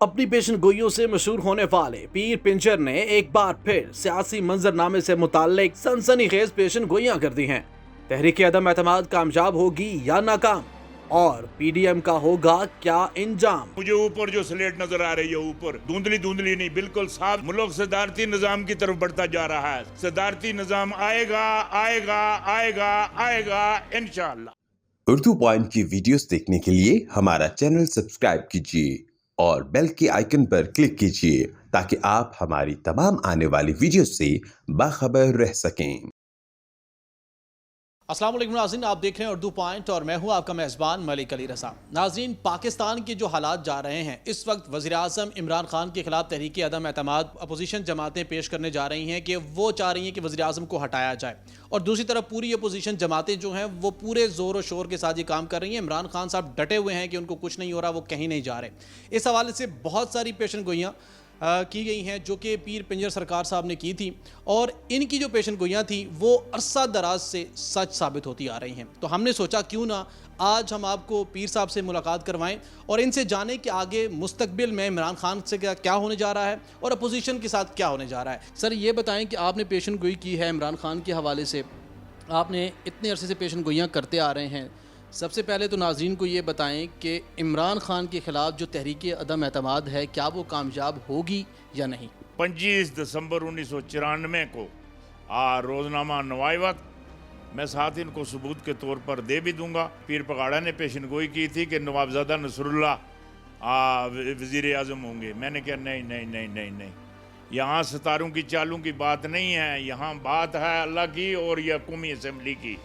अपनी पेशन गोइयों से मशहूर होने वाले पीर पिंजर ने एक बार फिर सियासी मंजरनामे से मुताल्लिक सनसनीखेज पेशन गोइयां कर दी हैं। तहरीक अदम एतमाद कामयाब होगी या नाकाम, और पीडीएम का होगा क्या इंजाम। मुझे ऊपर जो स्लेट नजर आ रही है, ऊपर धुंधली धुंधली नहीं, बिल्कुल साफ मुल्क सदारती निजाम की तरफ बढ़ता जा रहा है। सदारती निजाम आएगा आएगा आएगा आएगा इंशाअल्लाह। उर्दू पॉइंट की वीडियोस देखने के लिए हमारा चैनल सब्सक्राइब कीजिए और बेल के आइकन पर क्लिक कीजिए ताकि आप हमारी तमाम आने वाली वीडियोस से बाखबर रह सकें। अस्सलाम वालेकुम नाज़रीन, आप देख रहे हैं उर्दू पॉइंट और मैं हूं आपका मेज़बान मलिक अली रज़ा। नाज़रीन, पाकिस्तान के जो हालात जा रहे हैं, इस वक्त वज़ीर आज़म इमरान खान के खिलाफ तहरीक अदम एतमाद अपोजिशन जमातें पेश करने जा रही हैं कि वो चाह रही हैं कि वज़ीर आज़म को हटाया जाए, और दूसरी तरफ पूरी अपोजिशन जमातें जो हैं वो पूरे ज़ोर और शोर के साथ ये काम कर रही हैं। इमरान खान साहब डटे हुए हैं कि उनको कुछ नहीं हो रहा, वो कहीं नहीं जा रहे। इस हवाले से बहुत सारी पेशन गोइयाँ की गई हैं जो कि पीर पिंजर सरकार साहब ने की थी, और इनकी जो पेशन गोइयाँ थी वो अरसा दराज से सच साबित होती आ रही हैं। तो हमने सोचा क्यों ना आज हम आपको पीर साहब से मुलाकात करवाएं और इनसे जानें कि आगे मुस्तकबिल में इमरान खान से क्या होने जा रहा है और अपोजिशन के साथ क्या होने जा रहा है। सर, ये बताएं कि आपने पेशन गोई की है इमरान खान के हवाले से, आपने इतने अरसे से पेशन गोइयाँ करते आ रहे हैं। सबसे पहले तो नाज़रीन को ये बताएं कि इमरान खान के ख़िलाफ़ जो तहरीक अदम एतमाद है, क्या वो कामयाब होगी या नहीं। 25 दिसंबर 1994 को रोज़नामा नवाए वक्त मैं साथ इनको सबूत के तौर पर दे भी दूंगा। पीर पगाड़ा ने पेशन गोई की थी कि नवाबजादा नसरुल्लाह वज़ीर आज़म होंगे। मैंने कहा नहीं नहीं नहीं नहीं नहीं, यहाँ सितारों की चालों की बात नहीं है, यहाँ बात है अल्लाह की और यह कौमी असम्बली की।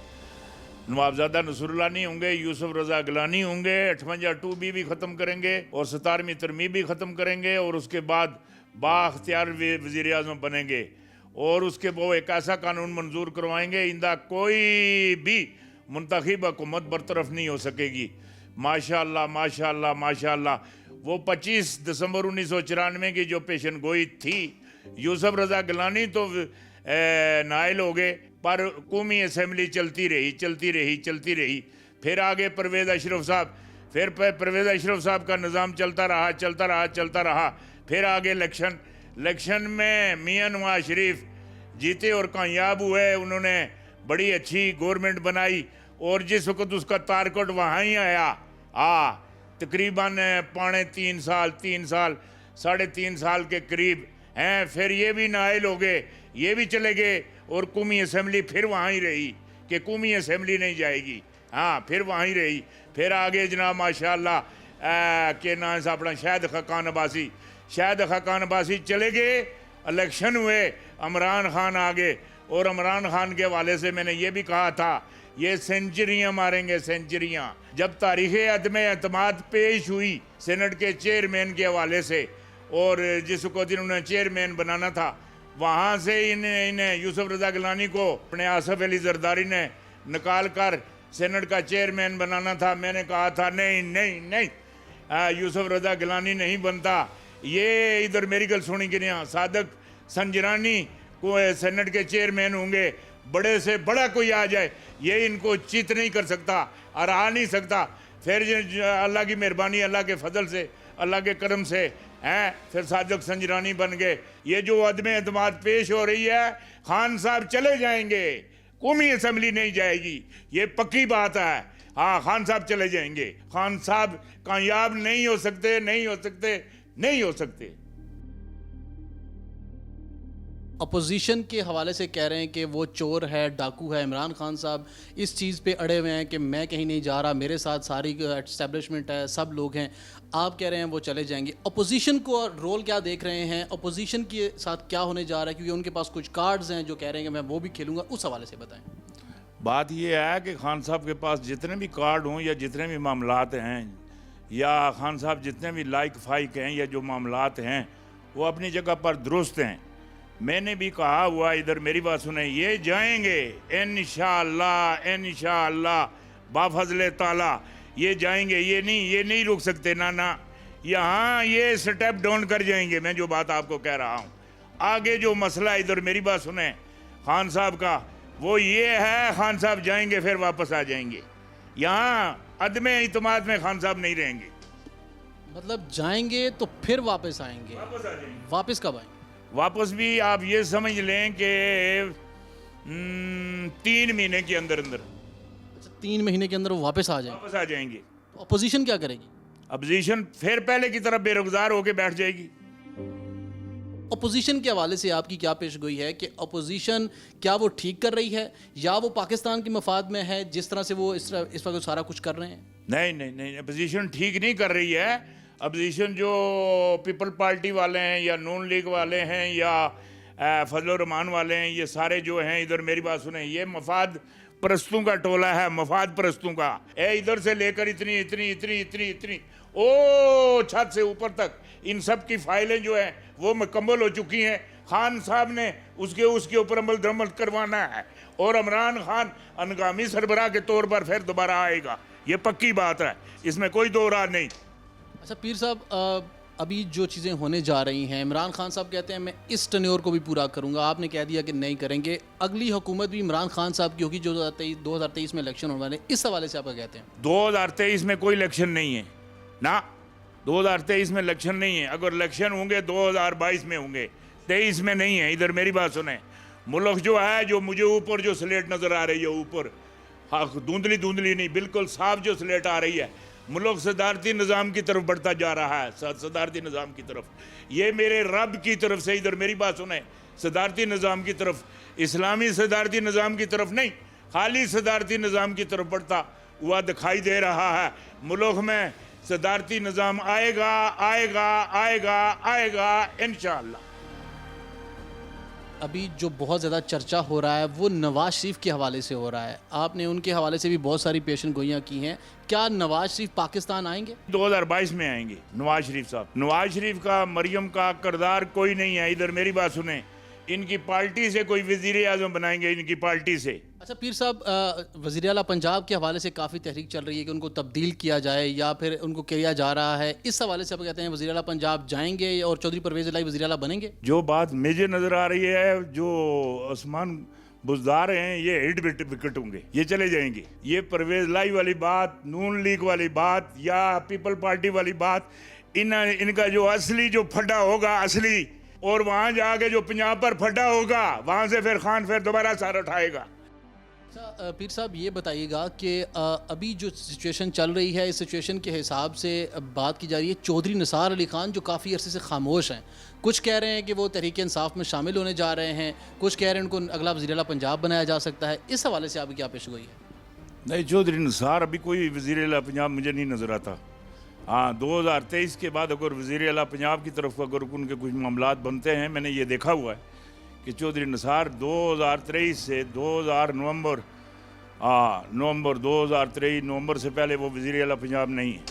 नवाबजादा नसरुल्लाह नहीं होंगे, यूसुफ रजा गिलानी होंगे, 58(2) भी ख़त्म करेंगे और 17वीं तरमीम भी ख़त्म करेंगे, और उसके बाद बाख्तियार वज़ीर आज़म बनेंगे, और उसके वो एक ऐसा कानून मंजूर करवाएंगे इंदा कोई भी मुंतखब हुकूमत बरतरफ नहीं हो सकेगी। माशाअल्लाह माशाअल्लाह माशाअल्लाह। वो 25 दिसंबर 1994 की जो पेशन गोई थी, यूसुफ रजा गिलानी तो नाइल हो गए, पर कौमी असम्बली चलती रही चलती रही चलती रही। फिर आगे परवेज़ अशरफ साहब, फिर परवेज़ अशरफ साहब का निज़ाम चलता रहा चलता रहा चलता रहा। फिर आगे इलेक्शन में मियां नवाज शरीफ जीते और कामयाब हुए, उन्होंने बड़ी अच्छी गवर्नमेंट बनाई, और जिस वक्त उसका तारकोट वहाँ ही आया, तकरीबन 3.5 साल 3 साल 3.5 साल के करीब हैं। फिर ये भी नाइल हो गए, ये भी चले गए, और कौमी असम्बली फिर वहाँ ही रही कि कौमी असम्बली नहीं जाएगी, फिर वहाँ ही रही। फिर आगे जनाब माशाअल्लाह के नाम से अपना शाहिद खान अब्बासी चले गए, इलेक्शन हुए, इमरान खान आ गए, और इमरान खान के हवाले से मैंने ये भी कहा था ये सेंचुरियाँ मारेंगे सेंचुरियाँ। जब तारीख़ अदम एतमाद पेश हुई सेनेट के चेयरमैन के हवाले से, और जिसको दिन उन्हें चेयरमैन बनाना था, वहाँ से इन्हें यूसुफ रजा गिलानी को अपने आसफ अली जरदारी ने निकाल कर सेनेट का चेयरमैन बनाना था। मैंने कहा था नहीं नहीं नहीं, यूसुफ रजा गिलानी नहीं बनता। ये इधर मेरी गल सुनी कि नहीं, सादक संजरानी को सेनेट के चेयरमैन होंगे, बड़े से बड़ा कोई आ जाए ये इनको चित नहीं कर सकता, हरा नहीं सकता। फिर अल्लाह की मेहरबानी, अल्लाह के फजल से, अल्लाह के करम से हैं, फिर सादक संजरानी बन गए। ये जो अदम एतमाद पेश हो रही है, खान साहब चले जाएंगे, कौमी असम्बली नहीं जाएगी, ये पक्की बात है। खान साहब चले जाएंगे, खान साहब कामयाब नहीं हो सकते नहीं हो सकते नहीं हो सकते। अपोजिशन के हवाले से कह रहे हैं कि वो चोर है, डाकू है। इमरान खान साहब इस चीज़ पे अड़े हुए हैं कि मैं कहीं नहीं जा रहा, मेरे साथ सारी एस्टेब्लिशमेंट है, सब लोग हैं। आप कह रहे हैं वो चले जाएंगे। अपोजिशन को रोल क्या देख रहे हैं, अपोजिशन के साथ क्या होने जा रहा है, क्योंकि उनके पास कुछ कार्ड्स हैं जो कह रहे हैं कि मैं वो भी खेलूँगा, उस हवाले से बताएँ। बात यह है कि खान साहब के पास जितने भी कार्ड हों या जितने भी मामलात हैं, या खान साहब जितने भी लाइक फाइक हैं या जो मामलात हैं, वो अपनी जगह पर दुरुस्त हैं। मैंने भी कहा हुआ, इधर मेरी बात सुने, ये जाएंगे इंशाअल्लाह इंशाअल्लाह बाफजल ताला, ये जाएंगे, ये नहीं रुक सकते ना। यहाँ ये स्टेप डाउन कर जाएंगे। मैं जो बात आपको कह रहा हूँ, आगे जो मसला, इधर मेरी बात सुने, खान साहब का वो ये है, खान साहब जाएंगे फिर वापस आ जाएंगे। यहाँ अदम इत्माद में खान साहब नहीं रहेंगे। मतलब जाएंगे तो फिर वापस आएंगे, वापस आ जाएंगे। वापस कब आएंगे? वापस भी आप ये समझ लें कि 3 महीने के अंदर अंदर अच्छा, 3 महीने के अंदर वो वापस आ जाएंगे। वापस आ जाएंगे। तो अपोजिशन क्या करेगी? अपोजिशन फिर पहले की तरफ बेरोजगार होके बैठ जाएगी। अपोजिशन के हवाले से आपकी क्या पेशगोई है कि अपोजिशन क्या वो ठीक कर रही है या वो पाकिस्तान के मफाद में है जिस तरह से वो इस वक्त सारा कुछ कर रहे हैं? नहीं नहीं नहीं, अपोजिशन ठीक नहीं कर रही है। अपोजिशन जो पीपल पार्टी वाले हैं या नून लीग वाले हैं या फजल रहमान वाले हैं, ये सारे जो हैं, इधर मेरी बात सुने, ये मफाद परस्तों का टोला है, मफाद परस्तों का। इधर से लेकर इतनी इतनी इतनी इतनी इतनी ओ छत से ऊपर तक इन सब की फाइलें जो हैं वो मुकम्मल हो चुकी हैं। खान साहब ने उसके ऊपर अमल दरअमल करवाना है और इमरान खान अनगामी सरबराह के तौर पर फिर दोबारा आएगा, ये पक्की बात है, इसमें कोई दो राह नहीं। अच्छा पीर साहब, अभी जो चीज़ें होने जा रही हैं, इमरान खान साहब कहते हैं मैं इस टन्योर को भी पूरा करूंगा, आपने कह दिया कि नहीं करेंगे। अगली हुकूमत भी इमरान खान साहब की होगी जो 2023 में इलेक्शन होने वाले, इस हवाले से आप क्या कहते हैं? 2023 में कोई इलेक्शन नहीं है ना, 2023 में इलेक्शन नहीं है। अगर इलेक्शन होंगे 2022 में होंगे, 23 में नहीं है। इधर मेरी बात सुने, मुल्क जो है, जो मुझे ऊपर जो स्लेट नज़र आ रही है, ऊपर हाँ धुंधली धुंधली नहीं, बिल्कुल साफ जो स्लेट आ रही है, मुल्क सदारती निज़ाम की तरफ बढ़ता जा रहा है, सदारती निज़ाम की तरफ। ये मेरे रब की तरफ से, इधर मेरी बात सुने, सदारती निज़ाम की तरफ, इस्लामी सदारती निज़ाम की तरफ नहीं, खाली सदारती निज़ाम की तरफ बढ़ता हुआ दिखाई दे रहा है। मुल्क में सदारती निज़ाम आएगा आएगा आएगा आएगा इंशाअल्लाह। अभी जो बहुत ज़्यादा चर्चा हो रहा है वो नवाज शरीफ के हवाले से हो रहा है, आपने उनके हवाले से भी बहुत सारी पेशन गोइयाँ की हैं। क्या नवाज शरीफ पाकिस्तान आएंगे? 2022 में आएंगे नवाज शरीफ साहब। नवाज शरीफ का मरियम का किरदार कोई नहीं है। इधर मेरी बात सुने, इनकी पार्टी से कोई वजीर आज़म बनाएंगे, इनकी पार्टी से। अच्छा पीर साहब, वज़ीर आला पंजाब के हवाले से काफ़ी तहरीक चल रही है कि उनको तब्दील किया जाए या फिर उनको किया जा रहा है, इस हवाले से आप कहते हैं वज़ीर आला पंजाब जाएंगे और चौधरी परवेज़ इलाही वज़ीर आला बनेंगे? जो बात मुझे नज़र आ रही है, जो आसमान बुजदार हैं, ये हिट विकेट होंगे, ये चले जाएंगे। ये परवेज़ इलाही वाली बात, नून लीग वाली बात या पीपल पार्टी वाली बात, इनका जो असली जो फड्डा होगा असली, और वहाँ जाके जो पंजाब पर फड्डा होगा, वहाँ से फिर खान फिर दोबारा सार उठाएगा। अच्छा पीर साहब, ये बताइएगा कि अभी जो सिचुएशन चल रही है, इस सिचुएशन के हिसाब से बात की जा रही है चौधरी निसार अली खान जो काफ़ी अरसे से खामोश हैं, कुछ कह रहे हैं कि वो तहरीक इंसाफ में शामिल होने जा रहे हैं, कुछ कह रहे हैं उनको अगला वज़ीर आला पंजाब बनाया जा सकता है, इस हवाले से आपकी क्या पेशगोई है? नहीं, चौधरी निसार अभी कोई वज़ीर आला पंजाब मुझे नहीं नज़र आता। हाँ, 2023 के बाद अगर वज़ीर आला पंजाब की तरफ अगर उनके कुछ मामलात बनते हैं, मैंने ये देखा हुआ है कि चौधरी निसार 2023 से 2000 नवंबर 2023 नवंबर से पहले वो वज़ीर आला पंजाब नहीं है।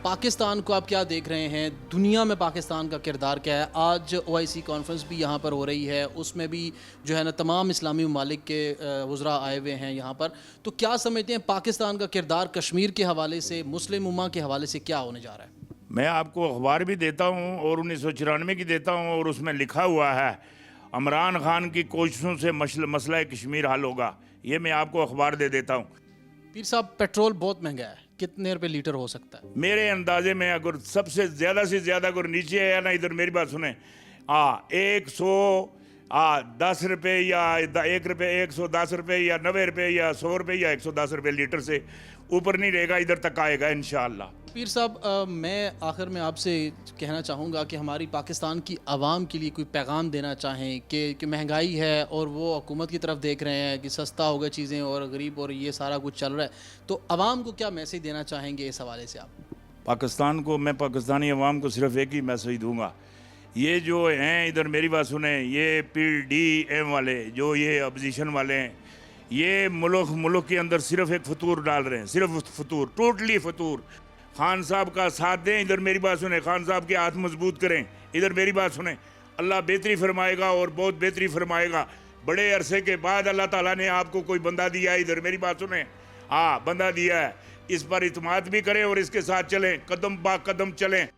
पाकिस्तान को आप क्या देख रहे हैं, दुनिया में पाकिस्तान का किरदार क्या है? आज OIC कॉन्फ्रेंस भी यहाँ पर हो रही है, उसमें भी जो है ना तमाम इस्लामी ममालिक के वज़रा आए हुए हैं यहाँ पर, तो क्या समझते हैं पाकिस्तान का किरदार कश्मीर के हवाले से, मुस्लिम उम्मा के हवाले से क्या होने जा रहा है? मैं आपको अखबार भी देता हूँ और 1994 की देता हूँ, और उसमें लिखा हुआ है इमरान खान की कोशिशों से मसला कश्मीर हल होगा। ये मैं आपको अखबार दे देता हूँ। पीर साहब, पेट्रोल बहुत महंगा है, कितने रुपए लीटर हो सकता है? मेरे अंदाजे में अगर सबसे ज़्यादा से ज़्यादा अगर नीचे है ना, इधर मेरी बात सुने, 110 रुपये या 1 रुपये, 110 रुपये या 90 रुपये या 100 रुपये या 110 रुपये लीटर से ऊपर नहीं रहेगा, इधर तक आएगा इंशाअल्लाह। पीर साहब, मैं आखिर में आपसे कहना चाहूँगा कि हमारी पाकिस्तान की आवाम के लिए कोई पैगाम देना चाहें कि महंगाई है और वो हुकूमत की तरफ देख रहे हैं कि सस्ता हो गए चीज़ें और गरीब और ये सारा कुछ चल रहा है, तो आवाम को क्या मैसेज देना चाहेंगे इस हवाले से आप? पाकिस्तान को, मैं पाकिस्तानी अवाम को सिर्फ एक ही मैसेज दूंगा, ये जो हैं, इधर मेरी बात सुने, ये PDM वाले जो ये अपोजिशन वाले हैं, ये मुल्क के अंदर सिर्फ एक फतूर डाल रहे हैं, सिर्फ फतूर, टोटली फतूर। खान साहब का साथ दें, इधर मेरी बात सुने, खान साहब के हाथ मजबूत करें, इधर मेरी बात सुने, अल्लाह बेहतरी फरमाएगा और बहुत बेहतरी फरमाएगा। बड़े अरसे के बाद अल्लाह ताला ने आपको कोई बंदा दिया है, इधर मेरी बात सुने, हाँ बंदा दिया है, इस पर इत्मीनान भी करें और इसके साथ चलें, कदम बा कदम चलें।